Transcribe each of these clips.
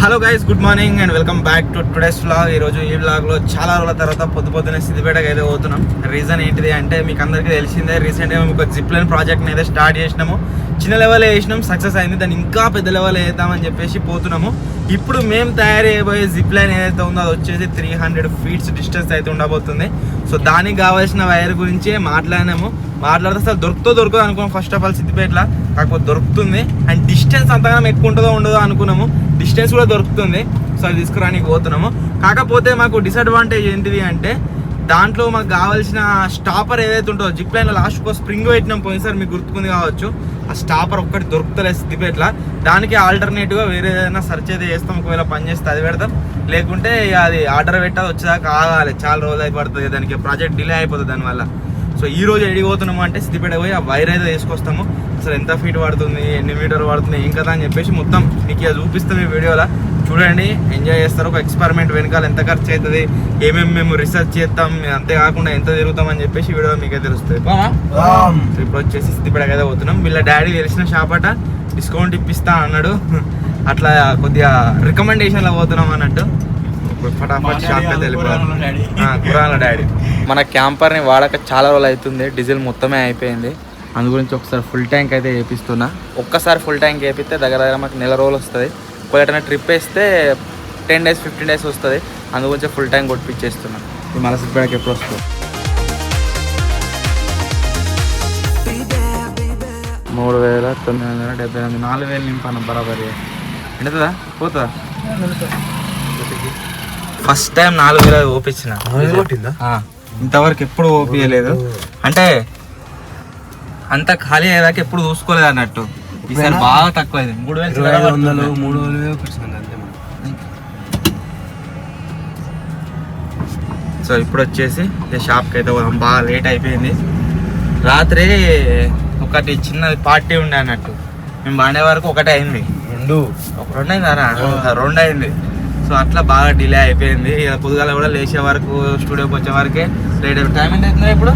Hello guys, good morning and welcome back to today's vlog. ఈరోజు ఈ వ్లాగ్లో చాలా రోజుల తర్వాత పొద్దునే సిద్దిపేటకి అయితే పోతున్నాం. రీజన్ ఏంటిది అంటే మీకు అందరికీ తెలిసిందే, రీసెంట్గా మేము ఒక జిప్ లైన్ ప్రాజెక్ట్ని అయితే స్టార్ట్ చేసినాము. చిన్న లెవెల్ వేసినాం, సక్సెస్ అయింది. దాన్ని ఇంకా పెద్ద లెవెల్ వేద్దామని చెప్పేసి పోతున్నాము. ఇప్పుడు మేము తయారు చేయబోయే జిప్ లైన్ ఏదైతే ఉందో అది వచ్చేసి 300 feet డిస్టెన్స్ అయితే ఉండబోతుంది. సో దానికి కావాల్సిన వైర్ గురించే మాట్లాడితే అసలు దొరకదు అనుకున్నాం. ఫస్ట్ ఆఫ్ ఆల్ సిద్దిపేటలో కాకపోతే దొరుకుతుంది. అండ్ డిస్టెన్స్ అంతగానో ఎక్కువ ఉంటుందో ఉండదో అనుకున్నాము. డిస్టెన్స్ కూడా దొరుకుతుంది. సో అది తీసుకురానికి పోతున్నాము. కాకపోతే మాకు డిసడ్వాంటేజ్ ఏంటిది అంటే దాంట్లో మాకు కావాల్సిన స్టాపర్ ఏదైతే ఉంటుందో జిప్ లైన్లో లాస్ట్కి ఒక స్ప్రింగ్ పెట్టినాం పోయినసారి, మీకు గుర్తుకుంది కావచ్చు. ఆ స్టాపర్ ఒక్కటి దొరుకుతలేదు సిద్దిపేటలో. దానికి ఆల్టర్నేటివ్గా వేరే ఏదైనా సెర్చ్ అయితే చేస్తాం. ఒకవేళ పని చేస్తే అది పెడతాం, లేకుంటే అది ఆర్డర్ పెట్టాలి, వచ్చేదాకా ఆగాలి. చాలా రోజులు అయితే పడుతుంది, దానికి ప్రాజెక్ట్ డిలే అయిపోతుంది దానివల్ల. సో ఈ రోజు ఎడిగిపోతున్నాము అంటే సిద్దిపేట పోయి ఆ వైర్ అయితే తీసుకొస్తాము. అసలు ఎంత ఫీట్ పడుతుంది, ఎన్ని మీటర్ పడుతుంది, ఏం కదా అని చెప్పేసి మొత్తం మీకు ఇక చూపిస్తాం ఈ వీడియోలో. చూడండి, ఎంజాయ్ చేస్తారు. ఒక ఎక్స్పెరిమెంట్ వెనకాల ఎంత ఖర్చు అవుతుంది, ఏమేమి మేము రీసెర్చ్ చేస్తాం, అంతేకాకుండా ఎంత తిరుగుతాం అని చెప్పేసి వీడియో మీకే తెలుస్తుంది. ఇప్పుడు వచ్చేసి సిద్దిపేటకి అయితే పోతున్నాం. వీళ్ళ డాడీ తెలిసిన షాప్ అట, డిస్కౌంట్ ఇప్పిస్తా అన్నాడు. అట్లా కొద్దిగా రికమెండేషన్లో పోతున్నాం అన్నట్టు. ఫటాఫట్ షాప్ అయితే వెళ్ళిపోయారు డాడీ. మన క్యాంపర్ని వాడక చాలా రోజులు అవుతుంది, డీజిల్ మొత్తమే అయిపోయింది. అందు గురించి ఒకసారి ఫుల్ ట్యాంక్ అయితే వేపిస్తున్నా. ఒక్కసారి ఫుల్ ట్యాంక్ వేపిస్తే దగ్గర మాకు నెల రోజులు వస్తుంది. ఒకవేళ ట్రిప్ వేస్తే 10 days 15 days వస్తుంది. అందు గురించి ఫుల్ ట్యాంక్ కొట్టిపించేస్తున్నా. ఇది మన సిద్దిపేటకి ఎప్పుడు వస్తుంది? 3,978, 4,000 నింపాను బరాబరి. ఎండుతుందా పోతుందా? First time 4,000 ఓపించిన. ఇంతవరకు ఎప్పుడు ఓపియలేదు. అంటే అంత ఖాళీ అయ్యేదాకా ఎప్పుడు చూసుకోలేదు అన్నట్టు. ఈసారి బాగా తక్కువ అయింది. 3,000. సో ఇప్పుడు వచ్చేసి షాప్కి అయితే బాగా లేట్ అయిపోయింది. రాత్రి ఒకటి చిన్న పార్టీ ఉండే అన్నట్టు. మేము బాండే వరకు ఒకటే అయింది. రెండు అయింది. సో అట్లా బాగా డిలే అయిపోయింది. పొద్దుగాల కూడా లేచే వరకు, స్టూడియోకి వచ్చే వరకే లేట్ అయిపోయింది. టైం ఎంత అవుతుంది ఇప్పుడు?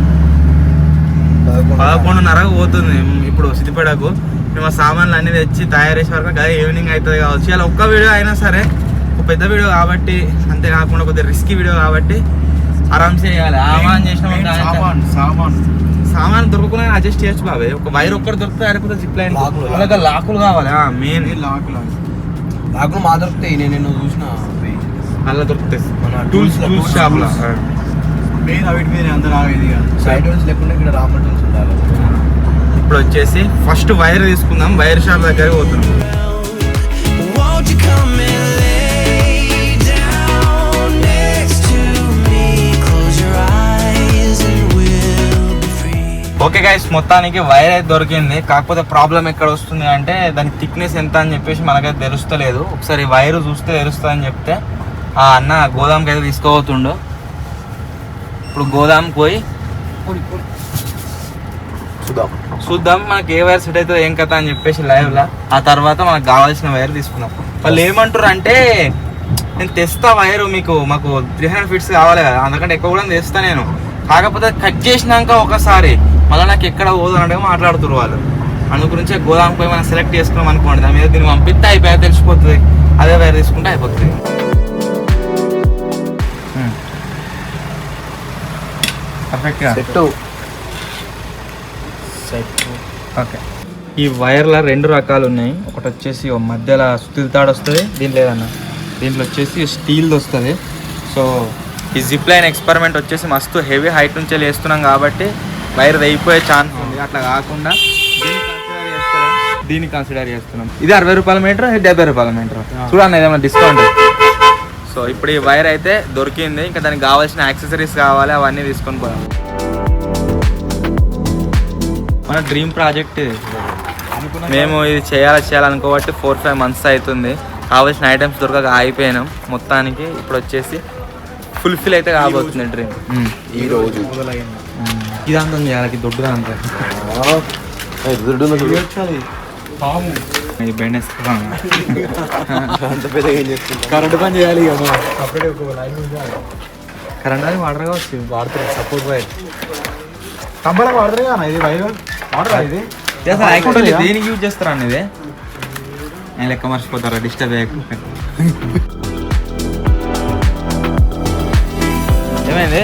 11:30 పోతుంది. ఇప్పుడు సిద్దిపేటకు మేము ఆ సామాన్లు అన్నీ తెచ్చి తయారు చేసే వరకు అదే ఈవినింగ్ అవుతుంది కావచ్చు. ఇలా ఒక్క వీడియో అయినా సరే, ఒక పెద్ద వీడియో కాబట్టి, అంతేకాకుండా కొద్దిగా రిస్కీ వీడియో కాబట్టి ఆరామ్సే చేయాలి. ఆమాన్ చేసిన సామాన్ దొరకకుండా అడ్జస్ట్ చేయొచ్చు బాబాయ్. ఒక వైర్ ఒక్కటి దొరికితే అయిపోతుంది. జిప్ లైన్ లాకులు కావాలి. మెయిన్ లాకులు మా దొరుకుతాయి. నేను చూసిన అలా దొరుకుతాయి టూల్స్ షాప్ లో. ఇప్పుడు వచ్చేసి ఫస్ట్ వైర్ తీసుకుందాం. వైర్ షాప్ దగ్గర పోతున్నాం. ఓకే గైస్, మొత్తానికి వైర్ అయితే దొరికింది. కాకపోతే ప్రాబ్లం ఎక్కడ వస్తుంది అంటే దాని థిక్నెస్ ఎంత అని చెప్పేసి మనకైతే తెలుస్తలేదు. ఒకసారి వైర్ చూస్తే తెలుస్తుంది అని చెప్తే ఆ అన్న గోదాంకి అయితే తీసుకోబోతుండు. ఇప్పుడు గోదాంకి పోయి చూద్దాం మనకి ఏ వైర్ సెట్ అవుతుందో ఏం కథ అని చెప్పేసి లైవ్లో. ఆ తర్వాత మనకు కావాల్సిన వైర్ తీసుకుందాం. వాళ్ళు ఏమంటారు అంటే, నేను తెస్తా వైరు, మాకు 300 feet కావాలి కదా, అందుకంటే ఎక్కువ కూడా తెస్తా నేను. కాకపోతే కట్ చేసినాక ఒకసారి మళ్ళీ నాకు ఎక్కడ పోదు అన్నట్టుగా మాట్లాడుతున్నారు వాళ్ళు. అందు గురించి గోదాం పోయి మనం సెలెక్ట్ చేసుకున్నాం అనుకోండి, దాని మీద దీన్ని పంపిస్తే అయిపోయి తెలిసిపోతుంది. అదే వైర్ తీసుకుంటే అయిపోతుంది. పర్ఫెక్ట్గా ఓకే. ఈ వైర్లో 2 రకాలు ఉన్నాయి. ఒకటి వచ్చేసి మధ్యలో సుత్తిల తాడు వస్తుంది, దీంట్లో ఏదన్నా దీంట్లో వచ్చేసి స్టీల్ది వస్తుంది. సో ఈ జిప్ లైన్ ఎక్స్పెరిమెంట్ వచ్చేసి మస్తు హెవీ హైట్ నుంచి వేస్తున్నాం కాబట్టి వైర్ అయిపోయే ఛాన్స్ ఉంది. అట్లా కాకుండా దీన్ని కన్సిడర్ చేస్తున్నాం. ఇది 60 రూపాయల మీటర్, 70 రూపాయల మీటర్. చూడండి ఏదైనా డిస్కౌంట్. సో ఇప్పుడు ఈ వైర్ అయితే దొరికింది. ఇంకా దానికి కావాల్సిన యాక్సెసరీస్ కావాలి, అవన్నీ తీసుకొని పోదాం. మన డ్రీమ్ ప్రాజెక్ట్ మేము ఇది చేయాలనుకోబట్టి 4-5 months అవుతుంది. కావాల్సిన ఐటమ్స్ దొరకక ఆగిపోయినాం. మొత్తానికి ఇప్పుడు వచ్చేసి ఫుల్ఫిల్ అయితే కాబోతుంది డ్రీమ్. ఈ రోజు ఇదంతా చేయాలి, దొడ్డుగా అంతా కరెంట్ పని చేయాలి. కరెంట్ అది వాటర్ కావచ్చు, వాడతారు. సపోర్ట్ వైర్ కంపల్సరీ వాడతారు కదా ఇది వైర్ వాటర్. ఇది దేనికి యూజ్ చేస్తారా అన్న? ఇది నేను లెక్క మర్చిపోతారా డిస్టర్బ్ చేయకుండా. ఏమైంది?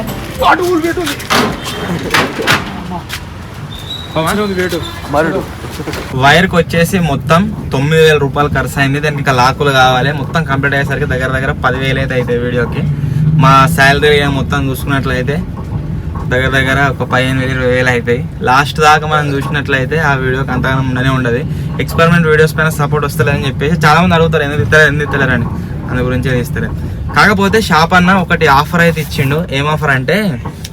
మరుడు వైర్కి వచ్చేసి మొత్తం 9,000 రూపాయలు ఖర్చు అయింది. దానికి ఇంకా లాకులు కావాలి. మొత్తం కంప్లీట్ అయ్యేసరికి దగ్గర 10,000 అయితే అవుతాయి వీడియోకి. మా శాలరీ మొత్తం చూసుకున్నట్లయితే దగ్గర ఒక 15,000-20,000 అవుతాయి. లాస్ట్ దాకా మనం చూసినట్లయితే ఆ వీడియోకి అంతగానం ఉండనే ఉండదు. ఎక్స్పెరిమెంట్ వీడియోస్ పైన సపోర్ట్ వస్తలేదని చెప్పేసి చాలా మంది అడుగుతారు ఎందుకు ఇస్తలేరని. అందు గురించి తీస్తారు. కాకపోతే షాప్ అన్న ఒకటి ఆఫర్ అయితే ఇచ్చిండు. ఏం ఆఫర్ అంటే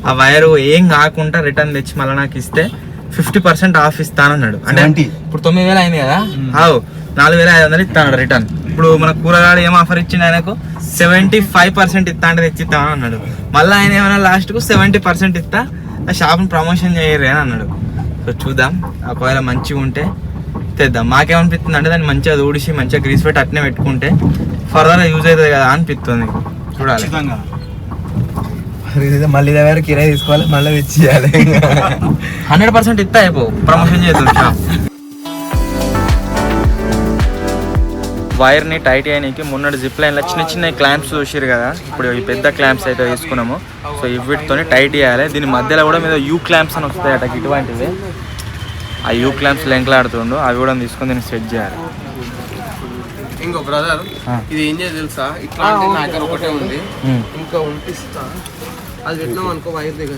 ఆ వైరు ఏం కాకుండా రిటర్న్ తెచ్చి మళ్ళీ నాకు ఇస్తే 50% ఆఫ్ ఇస్తానన్నాడు. అంటే ఇప్పుడు 9,000 అయింది కదా, 4,500 ఇస్తాడు రిటర్న్. ఇప్పుడు మన కూరగాయలు ఏం ఆఫర్ ఇచ్చిండు ఆయనకు 75% ఇస్తా అంటే తెచ్చిస్తామని అన్నాడు. మళ్ళీ ఆయన ఏమైనా లాస్ట్కు 70% ఇస్తా ఆ షాప్ని ప్రమోషన్ చేయరు అని అన్నాడు. సో చూద్దాం, ఒకవేళ మంచిగా ఉంటే తెద్దాం. మాకేమనిపిస్తుంది అంటే దాన్ని మంచిగా ఊడిసి మంచిగా గ్రీస్ పెట్టి అట్నే పెట్టుకుంటే ఫర్దర్గా యూజ్ అవుతుంది కదా అనిపిస్తుంది. చూడాలి. మళ్ళీ దగ్గర కిరాయి తీసుకోవాలి, మళ్ళీ తెచ్చియాలి. 100% ఇస్తా అయిపో ప్రమోషన్ చేద్దాం షాప్. వైర్ని టైట్ అయ్యడానికి మొన్నటి జిప్ లైన్లో చిన్న క్లాంప్స్ చూసారు కదా, ఇప్పుడు ఈ పెద్ద క్లాంప్స్ అయితే వేసుకున్నాము. సో వీటితో టైట్ చేయాలి. దీని మధ్యలో కూడా మీద యూ క్లాంప్స్ అని వస్తాయట ఇటువంటివి. ఆ యూ క్లాంప్స్ లెంకలాడుతుండు, అవి కూడా తీసుకొని దీన్ని సెట్ చేయాలి. ఇంకో బ్రదర్ ఇది ఏం చేయాలి తెలుసా, ఇట్లాంటి నా దగ్గర ఒకటే ఉంది, ఇంకా ఉంటిస్తా. అది పెట్టినాం అనుకో వైర్ దగ్గర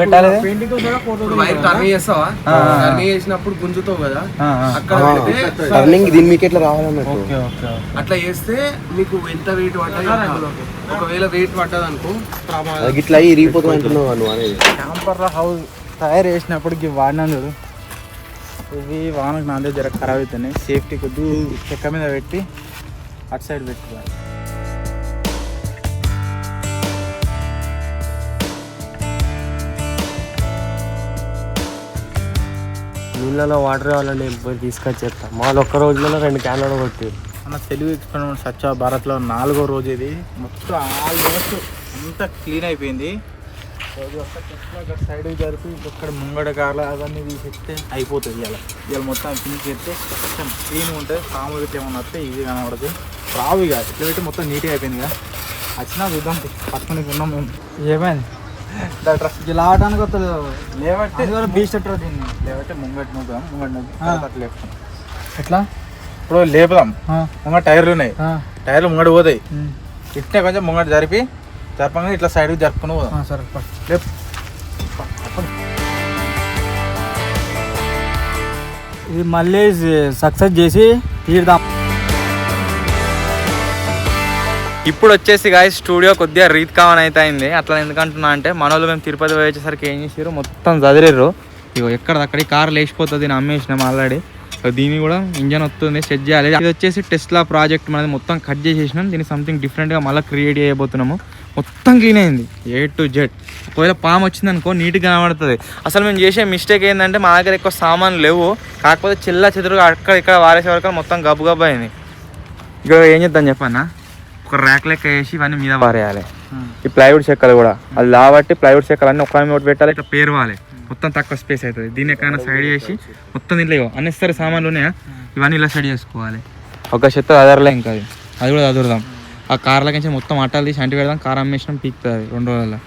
పెట్టాలి. వైర్ టర్నింగ్ చేస్తావా, టర్నింగ్ చేసినప్పుడు గుంజుతావు కదా, అక్కడ పెడితే టర్నింగ్ దీని మీకు ఎట్లా రావాలన్నట్టు అట్లా చేస్తే మీకు ఎంత వెయిట్ పడ్డది. ఒకవేళ వెయిట్ పడ్డది అనుకో ఇట్లా ఇరిగిపోతుంది అంటున్నావు నువ్వు అనేది. క్యాంపర్లో హౌస్ తయారు చేసినప్పటికి వాడినా చూడు, ఇవి వానకు నా దగ్గర ఖరాబ్ అవుతున్నాయి. సేఫ్టీ కొద్ది చెక్క మీద పెట్టి అటు సైడ్ పెట్టుకోవాలి. నీళ్ళలో వాటర్ కావాలండి పోయి తీసుకొచ్చేస్తా. మాది ఒక్క రోజులలో 2 క్యాన్లు కొట్టి మన తెలుగు ఎక్స్పెరిమెంట్ స్వచ్ఛ భారత్లో 4వ రోజు ఇది. మొత్తం ఆల్మోస్ట్ అంతా క్లీన్ అయిపోయింది. రోజు ఒక్క చెట్లు సైడ్ జరిపి ఇక్కడ ముంగడ కాల అవన్నీ తీసేస్తే అయిపోతుంది. ఇలా మొత్తం ఫినిష్ చేస్తే కొంచెం క్లీన్గా ఉంటుంది. సాములు ఏమన్నా వస్తే ఈజీ కనబడదు. రావు ఇక ఇట్లా పెట్టి మొత్తం నీట్గా అయిపోయింది. ఇక వచ్చినా చూద్దాం, పట్టుకుని ఉన్నాం మేము. ఏమైంది డ్రెస్ ఇలా ఆడడానికి వస్తుంది లేబట్టి బీచ్ దీన్ని లేబట్టి ముంగటి నొక్కుదాం లేపుతాం. ఎట్లా ఇప్పుడు లేపుదాం. ముంగట టైర్లు ఉన్నాయి, టైర్లు ముంగట పోతాయి. ఇట్టే కొంచెం ముంగట జరపంగా ఇట్లా సైడ్కి జరుపుకుని పోదాం. సరే లేపు. ఇది మళ్ళీ సక్సెస్ చేసి తీరుదాం. ఇప్పుడు వచ్చేసి గాయస్ స్టూడియో కొద్దిగా రీత్ కావన్ అయితే అయింది. అట్లా ఎందుకంటున్నా అంటే మన వాళ్ళు మేము తిరుపతి పోయి వచ్చేసరికి ఏం చేసారు, మొత్తం చదిరిర్రు. ఇగో ఎక్కడిదక్కడికి కార్ లేచిపోతుంది, నేను అమ్మేసినాం ఆల్రెడీ. దీన్ని కూడా ఇంజన్ వస్తుంది, సెట్ చేయాలి. ఇది వచ్చేసి టెస్లా ప్రాజెక్ట్ మనది మొత్తం కట్ చేసేసినాం. దీన్ని సంథింగ్ డిఫరెంట్గా మళ్ళీ క్రియేట్ చేయబోతున్నాము. మొత్తం క్లీన్ అయింది A to Z. ఒకవేళ పాము వచ్చింది అనుకో నీట్గా కనబడుతుంది. అసలు మేము చేసే మిస్టేక్ ఏంటంటే మా దగ్గర ఎక్కువ సామాన్లు లేవు, కాకపోతే చిల్ల చెదురుగా అక్కడ ఇక్కడ వారేసే వరకు మొత్తం గబ్బు గబ్బు అయింది. ఇక ఏం చేద్దాం చెప్పన్నా, ఒక ర్యాక్ లెక్క వేసి ఇవన్నీ మీద వారేయాలి. ఈ ప్లైవుడ్ చెక్కలు కూడా అది లాబట్టి ప్లైవుడ్ చెక్కలు అన్నీ ఒక ఒకటి పెట్టాలి. ఇట్లా పేరువాలి, మొత్తం తక్కువ స్పేస్ అవుతుంది. దీన్ని ఎక్కడైనా సైడ్ చేసి మొత్తం దీంట్లో అన్నెసరీ సామాన్లు ఉన్నాయా ఇవన్నీ ఇలా సైడ్ చేసుకోవాలి. ఒక చెత్త అదరలే ఇంకా అది కూడా అదురుదాం. ఆ కార్లకి మొత్తం అట్టాలు తీసి అంటి పెడదాం. కార్ అమ్మేసినాం పీక్తుంది 2 రోజుల్లో.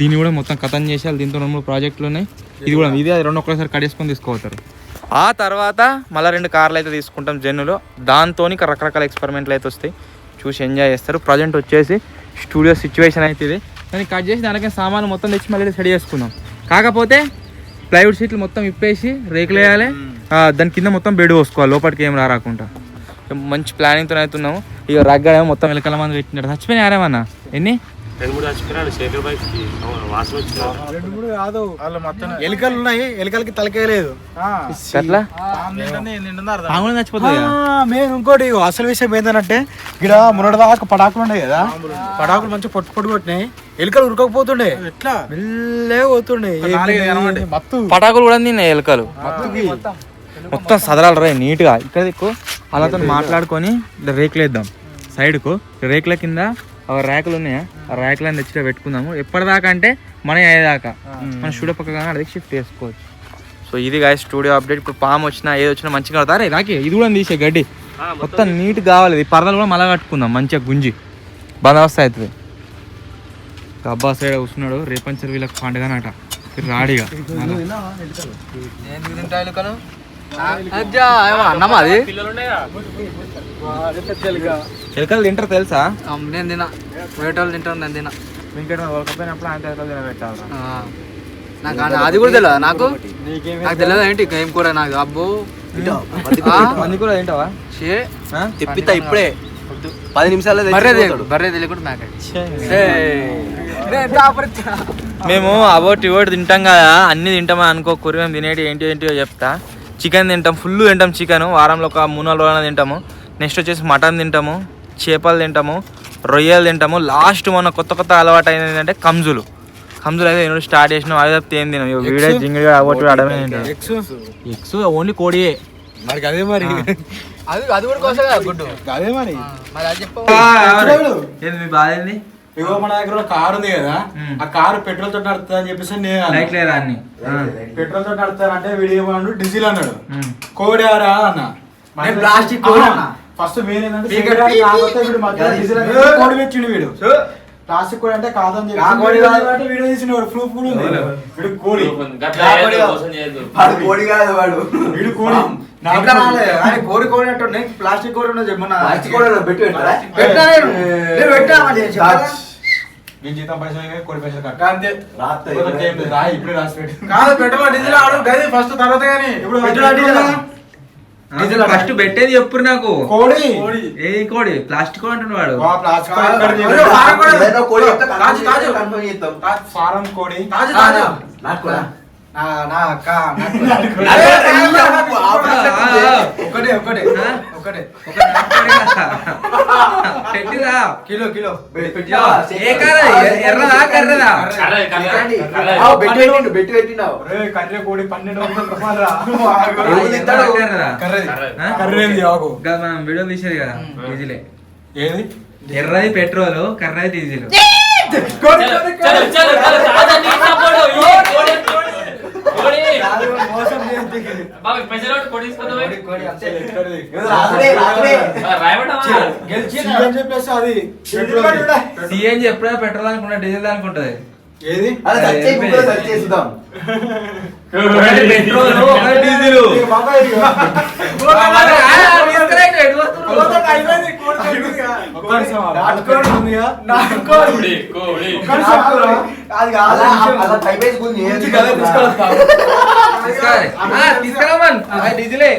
దీన్ని కూడా మొత్తం కథం చేసి దీంతో 2-3 ప్రాజెక్టులు ఉన్నాయి. ఇది కూడా ఇది అది 2 ఒక్కసారి కడేసుకొని తీసుకోవచ్చు. ఆ తర్వాత మళ్ళీ 2 కార్లు అయితే తీసుకుంటాం జెన్నులో. దాంతో రకరకాల ఎక్స్పెరిమెంట్లు అయితే వస్తాయి, చూసి ఎంజాయ్ చేస్తారు. ప్రజెంట్ వచ్చేసి స్టూడియో సిచ్యువేషన్ అయితే ఇది. దాన్ని కట్ చేసి దానికి సామాను మొత్తం తెచ్చి మళ్ళీ సెట్ చేసుకుందాం. కాకపోతే ప్లైవుడ్ షీట్లు మొత్తం ఇప్పేసి రేకులు వేయాలి. దాని కింద మొత్తం బెడ్ పోసుకోవాలి, లోపలికి ఏం రాకుండా. మంచి ప్లానింగ్తో అవుతున్నాము. ఇక రగ్గడేమో మొత్తం ఎలకల మంది పెట్టినాడు. చచ్చిపోయినా ఆరేమన్నా ఎన్ని 2-3 చచ్చిపోయినాడు. శేఖర్ బైక్ వాసన వచ్చింది. 2-3 కాదు, వాళ్ళు మొత్తం ఎలుకలు ఉన్నాయి, ఎలుకలకి తలకేయలేదు. అట్లా చచ్చిపోతుంది. మేము ఇంకోటి అసలు విషయం ఏంటంటే ఇక్కడ మురడదాకా పటాకులు ఉన్నాయి కదా, పటాకులు మంచిగా పొట్టు కొట్టినాయి, ఎలుకలు ఉరకపోతుండే, ఎట్లా వెళ్ళే పోతుండే. పటాకులు కూడా తిన్నాయి ఎలుకలు. మొత్తం సదరాలు రా నీట్గా. ఇక్కడ దిక్కు అలాతో మాట్లాడుకొని రేకులు వేద్దాం. సైడ్కు రేకుల కింద ర్యాకులు ఉన్నాయా, ఆ ర్యాకులను తెచ్చిలో పెట్టుకుందాము. ఎప్పటిదాకా అంటే మన అయ్యేదాకా మన స్టూడియో పక్కగా అడిగి షిఫ్ట్ చేసుకోవచ్చు. సో ఇది గాయ స్టూడియో అప్డేట్. ఇప్పుడు పాము వచ్చినా ఏది వచ్చినా మంచిగా అవుతారా రాకి. ఇది కూడా తీసే గడ్డి మొత్తం నీట్ కావాలి. ఈ పరదలు కూడా మళ్ళీ కట్టుకుందాం మంచిగా గుంజి బందోబస్తు అవుతుంది. అబ్బా సైడ్ కూర్చున్నాడు రేపంచర్ వీళ్ళకి పండుగనట రాడిగా అన్నమా అది చిలకలు తింటారు తెలుసా? నేను తినా వేటోళ్ళు తింటాను నేను తినా. పోయినప్పుడు ఆయన తినబెట్టాలి. నాకు అది కూడా తెలియదు. నాకు తెలియదు ఏంటి ఏం కూర నాకు. అబ్బో మంది కూడా తింటావా? తిప్పితా ఇప్పుడే 10 నిమిషాల్లో బర్రె తెలియకుండా మేక. మేము అవోటి ఇవోటి తింటాం కదా, అన్ని తింటామా అనుకోకూరి. మేము తినేటి ఏంటియో చెప్తా. చికెన్ తింటాం, ఫుల్ తింటాం చికెన్. వారంలో ఒక 3-4 రోజులు తింటాము. నెక్స్ట్ వచ్చేసి మటన్ తింటాము, చేపలు తింటాము, రొయ్యలు తింటాము. లాస్ట్ మొన్న కొత్త అలవాటు అయింది ఏంటంటే కంజులు అయితే నేను స్టార్ట్ చేసినాం. అవి తప్పితే ఏం తిన్నాం. వీడియో జింగిగా అవోటి అడమే తింటాం. ఎగ్స్ ఓన్లీ కోడియే మరి అదే మరి అది కూడా కోసం గుడ్డు అదే మరి అది చెప్పు. మీ బాధ ఏంది? ఇగో మన దగ్గర కారు ఉంది కదా, ఆ కారు పెట్రోల్ తోటి నడుతుంది అని చెప్పేసి నేను లైట్ లేదా అన్ని పెట్రోల్ తోటి నడుతారంటే వీడు ఏమన్నాడు డీజిల్ అన్నాడు. కోడి ఆరా అన్న ప్లాస్టిక్ ఫస్ట్ మెయిన్ ఏంటంటే కోడి పెట్టిండు వీడు. ప్లాస్టిక్ కోడి అంటే కాదని చెప్పి వీడియో తీసిన ప్రూఫ్ కూడా ఉంది. వీడు కోడి కాదు వాడు వీడు కోడి కోడి కోడి అంటు ప్లాస్టిక్ కోడి ఉన్నది చెప్పమన్నా. నేను జీతం పైసలు కోడి పైసలు కట్ట అంతే ఇప్పుడే రాసి పెట్టి కాదు పెట్రోల్ డీజిల్ ఆడు గది ఫస్ట్ తర్వాత కానీ ఇప్పుడు ఫస్ట్ పెట్టేది ఎప్పుడు నాకు కోడి ఏ కోడి ప్లాస్టిక్ కోడి అంటున్నాడు. ఫారం కోడి కిలో ఎర్రదా కర్రదా పెట్టి పెట్టినావు కర్రీ కోడి 1200 రూపాయలు మనం వీడియో తీసేది కదా డీజిలే. ఏది ఎర్రది పెట్రోల్, కర్రది డీజిల్. సీఎన్ చెప్పినా పెట్రోల్ అనుకుంటా డీజిల్ అనుకుంటది. ఏది పెట్రోల్ డీజిల్ తీసుకురామని డీజిలే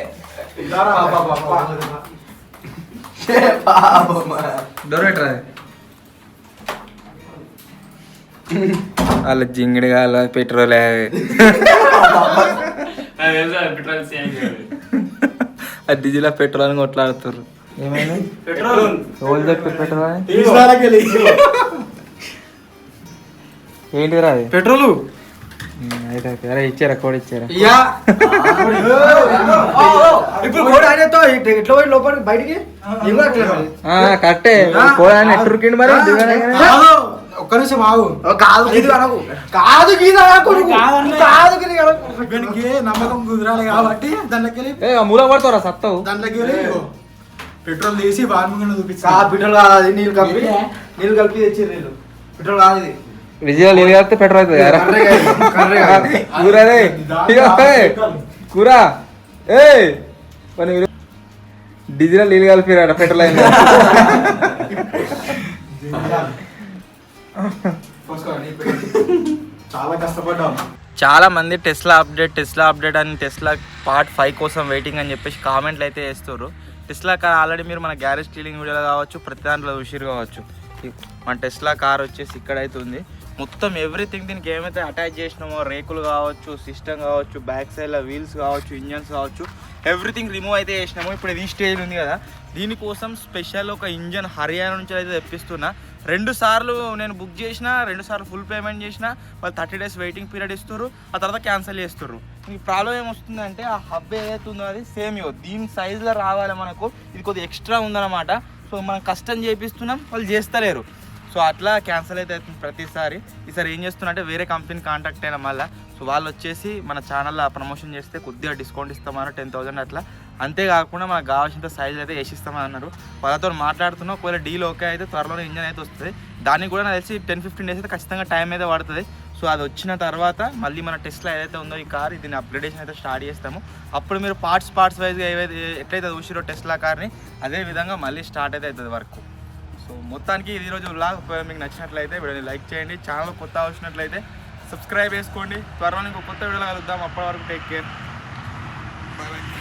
దొరకట్రా వాళ్ళ జింగిడి కాల పెట్రోల్ డీజిల్ పెట్రోల్ అని కొట్లాడుతారు. ఏమైనా పెట్రోల్ ఏంటిరా అది పెట్రోల్ అయితే అరే ఇచ్చారా కోడి ఇచ్చారా? ఇప్పుడు కోడి ఆయనతో ఎట్లా పోయి లోపలికి బయటికి కట్టే కోడి ఆయన ఎట్టురుకిండి మరి. ఒక్క నిమిషం ఆగు. కాదు నమ్మకం కుదరాలి కాబట్టి దాంట్లోకి మూల పడతారా సత్తావు. దాంట్లోకి పెట్రోల్ తీసి వార్మింగ్ చూపిస్తా. పెట్రోల్ కాదు అది నీళ్ళు కలిపి తెచ్చి నీళ్ళు పెట్రోల్ కాదు ఇది. విజయాలు నీళ్ళు కలిపితే పెట్రోల్ అవుతుంది కూరదే కూర. ఏ డీజిల్ నీళ్ళు కలిపిరాట పెట్రోల్ అయింది. చాలా కష్టపడ్డాం. చాలా మంది టెస్లా అప్డేట్ అని టెస్లా పార్ట్ 5 కోసం వెయిటింగ్ అని చెప్పేసి కామెంట్లు అయితే వేస్తారు. టెస్లా కార్ ఆల్రెడీ మీరు మన గ్యారేజ్ క్లీనింగ్ వీడియోలో కావచ్చు, ప్రతి దాంట్లో చూసిరు కావచ్చు. మన టెస్లా కార్ వచ్చేసి ఇక్కడైతే ఉంది. మొత్తం ఎవ్రీథింగ్ దీనికి ఏమైతే అటాచ్ చేసినామో రేకులు కావచ్చు, సిస్టమ్ కావచ్చు, బ్యాక్ సైడ్లో వీల్స్ కావచ్చు, ఇంజన్స్ కావచ్చు, ఎవ్రీథింగ్ రిమూవ్ అయితే చేసినాము. ఇప్పుడు ఇది స్టేజ్ ఉంది కదా, దీనికోసం స్పెషల్ ఒక ఇంజన్ హర్యానా నుంచి అయితే తెప్పిస్తున్నా. 2 సార్లు నేను బుక్ చేసిన, 2 సార్లు ఫుల్ పేమెంట్ చేసిన. వాళ్ళు 30 days వెయిటింగ్ పీరియడ్ ఇస్తారు, ఆ తర్వాత క్యాన్సిల్ చేస్తారు. ఈ ప్రాబ్లం ఏమొస్తుందంటే ఆ హబ్ ఏదైతే ఉందో అది సేమ్ దీని సైజులో రావాలి మనకు. ఇది కొద్దిగా ఎక్స్ట్రా ఉందన్నమాట. సో మనం కష్టం చేపిస్తున్నాం, వాళ్ళు చేస్తలేరు. సో అట్లా క్యాన్సిల్ అయితే అవుతుంది ప్రతిసారి. ఈసారి ఏం చేస్తున్నా అంటే వేరే కంపెనీ కాంటాక్ట్ అయినా మళ్ళీ. సో వాళ్ళు వచ్చేసి మన ఛానల్లో ప్రమోషన్ చేస్తే కొద్దిగా డిస్కౌంట్ ఇస్తామన్నారు 10,000 అట్లా. అంతేకాకుండా మనకు కావాల్సినంత సైజ్ అయితే వేసిస్తామని అన్నారు. వాళ్ళతో మాట్లాడుతున్నాం. ఒకవేళ డీల్ ఓకే అయితే త్వరలోనే ఇంజన్ అయితే వస్తుంది. దానికి కూడా నాకు తెలిసి 10-15 డేస్ అయితే ఖచ్చితంగా టైం అయితే పడుతుంది. సో అది వచ్చిన తర్వాత మళ్ళీ మన టెస్ట్లో ఏదైతే ఉందో ఈ కార్ దీన్ని అప్గ్రేడేషన్ అయితే స్టార్ట్ చేస్తాము. అప్పుడు మీరు పార్ట్స్ వైజ్గా ఏవైతే ఎట్లయితే చూసిరో టెస్లా కార్ని అదే విధంగా మళ్ళీ స్టార్ట్ అయితే అవుతుంది వర్క్. సో మొత్తానికి ఈరోజు వ్లాగ్ మీకు నచ్చినట్లయితే వీడియోని లైక్ చేయండి. ఛానల్ కొత్త వచ్చినట్లయితే సబ్స్క్రైబ్ చేసుకోండి. త్వరలో ఇంకో కొత్త వీడియోలో కలుద్దాం. అప్పటి వరకు టేక్ కేర్. బాయ్.